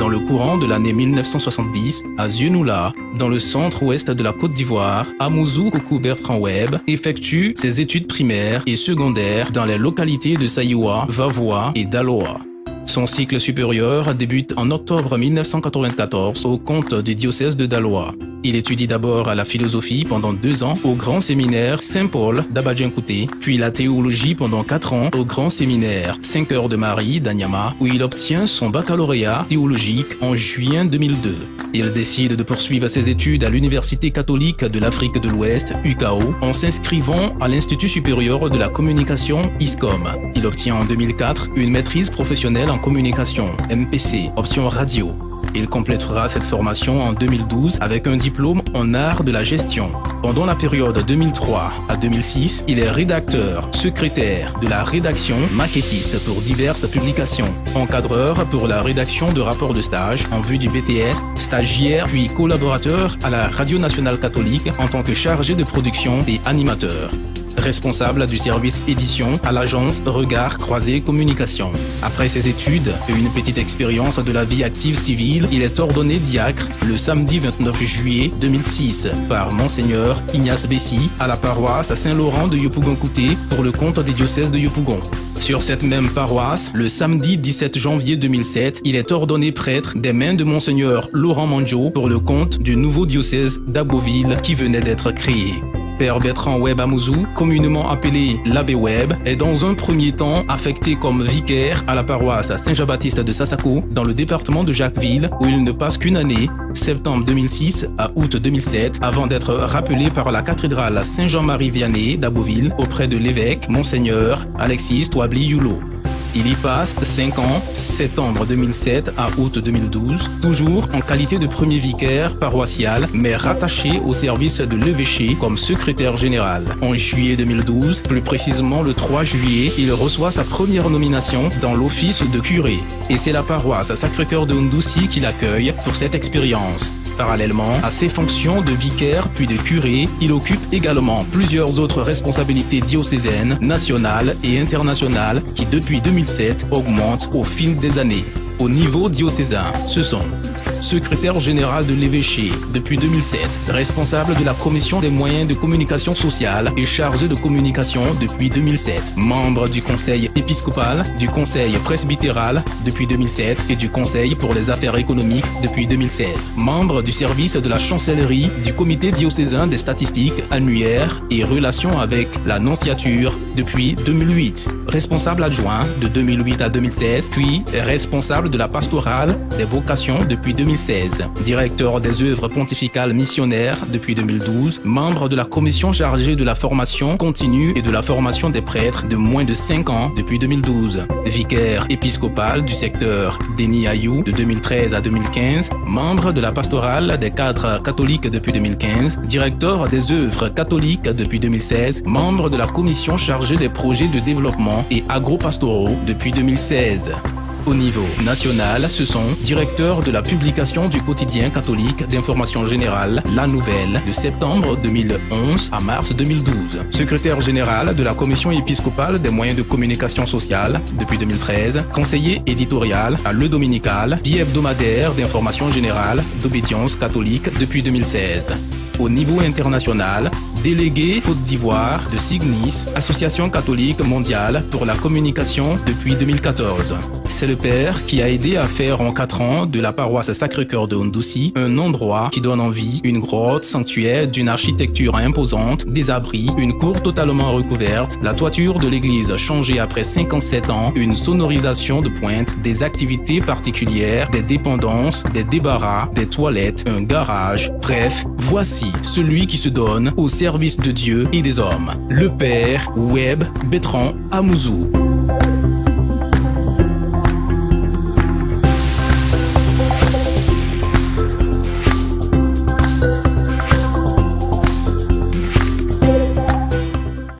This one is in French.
dans le courant de l'année 1970 à Zieunula, dans le centre-ouest de la Côte d'Ivoire. Amouzou Kokou Bertrand Webb effectue ses études primaires et secondaires dans les localités de Saïwa, Vavoa et Daloa. Son cycle supérieur débute en octobre 1994 au compte du diocèse de Daloa. Il étudie d'abord la philosophie pendant 2 ans au grand séminaire Saint-Paul d'Abadjan-Kouté, puis la théologie pendant 4 ans au grand séminaire Saint-Cœur de Marie d'Anyama, où il obtient son baccalauréat théologique en juin 2002. Il décide de poursuivre ses études à l'Université catholique de l'Afrique de l'Ouest, UCAO, en s'inscrivant à l'Institut supérieur de la communication ISCOM. Il obtient en 2004 une maîtrise professionnelle en communication, MPC, option radio. Il complétera cette formation en 2012 avec un diplôme en art de la gestion. Pendant la période 2003 à 2006, il est rédacteur, secrétaire de la rédaction maquettiste pour diverses publications, encadreur pour la rédaction de rapports de stage en vue du BTS, stagiaire puis collaborateur à la Radio Nationale Catholique en tant que chargé de production et animateur. Responsable du service édition à l'agence Regard Croisé Communication. Après ses études et une petite expérience de la vie active civile, il est ordonné diacre le samedi 29 juillet 2006 par Monseigneur Ignace Bessi à la paroisse Saint-Laurent de Yopougon-Kouté pour le compte des diocèses de Yopougon. Sur cette même paroisse, le samedi 17 janvier 2007, il est ordonné prêtre des mains de Monseigneur Laurent Manjo pour le compte du nouveau diocèse d'Abboville qui venait d'être créé. Père Bertrand Webb Amouzou, communément appelé l'abbé Webb, est dans un premier temps affecté comme vicaire à la paroisse Saint-Jean-Baptiste de Sassako, dans le département de Jacquesville, où il ne passe qu'une année, septembre 2006 à août 2007, avant d'être rappelé par la cathédrale Saint-Jean-Marie-Vianney d'Abboville auprès de l'évêque Monseigneur Alexis Touabli Yulo. Il y passe 5 ans, septembre 2007 à août 2012, toujours en qualité de premier vicaire paroissial, mais rattaché au service de l'évêché comme secrétaire général. En juillet 2012, plus précisément le 3 juillet, il reçoit sa première nomination dans l'office de curé. Et c'est la paroisse Sacré-Cœur de Ndoussi qui l'accueille pour cette expérience. Parallèlement à ses fonctions de vicaire puis de curé, il occupe également plusieurs autres responsabilités diocésaines, nationales et internationales qui depuis 2007 augmentent au fil des années. Au niveau diocésain, ce sont secrétaire général de l'évêché depuis 2007, responsable de la commission des moyens de communication sociale et chargé de communication depuis 2007, membre du conseil épiscopal, du conseil presbytéral depuis 2007 et du conseil pour les affaires économiques depuis 2016, membre du service de la chancellerie du comité diocésain des statistiques annuaires et relations avec la nonciature depuis 2008, responsable adjoint de 2008 à 2016, puis responsable de la pastorale des vocations depuis 2016, directeur des œuvres pontificales missionnaires depuis 2012, membre de la commission chargée de la formation continue et de la formation des prêtres de moins de 5 ans depuis 2012, vicaire épiscopal du secteur d'Eni-Ayou de 2013 à 2015, membre de la pastorale des cadres catholiques depuis 2015, directeur des œuvres catholiques depuis 2016, membre de la commission chargée des projets de développement et agro-pastoraux depuis 2016. Au niveau national, ce sont directeur de la publication du quotidien catholique d'information générale La Nouvelle de septembre 2011 à mars 2012, secrétaire général de la commission épiscopale des moyens de communication sociale depuis 2013, conseiller éditorial à Le Dominical, bi-hebdomadaire d'information générale d'obédience catholique depuis 2016. Au niveau international, délégué Côte d'Ivoire de Signis, Association catholique mondiale pour la communication depuis 2014. C'est le père qui a aidé à faire en 4 ans de la paroisse Sacré-Cœur de Ndoussi un endroit qui donne envie, une grotte sanctuaire d'une architecture imposante, des abris, une cour totalement recouverte, la toiture de l'église changée après 57 ans, une sonorisation de pointe, des activités particulières, des dépendances, des débarras, des toilettes, un garage. Bref, voici celui qui se donne au service de Dieu et des hommes, le père Webb Bertrand Amouzou.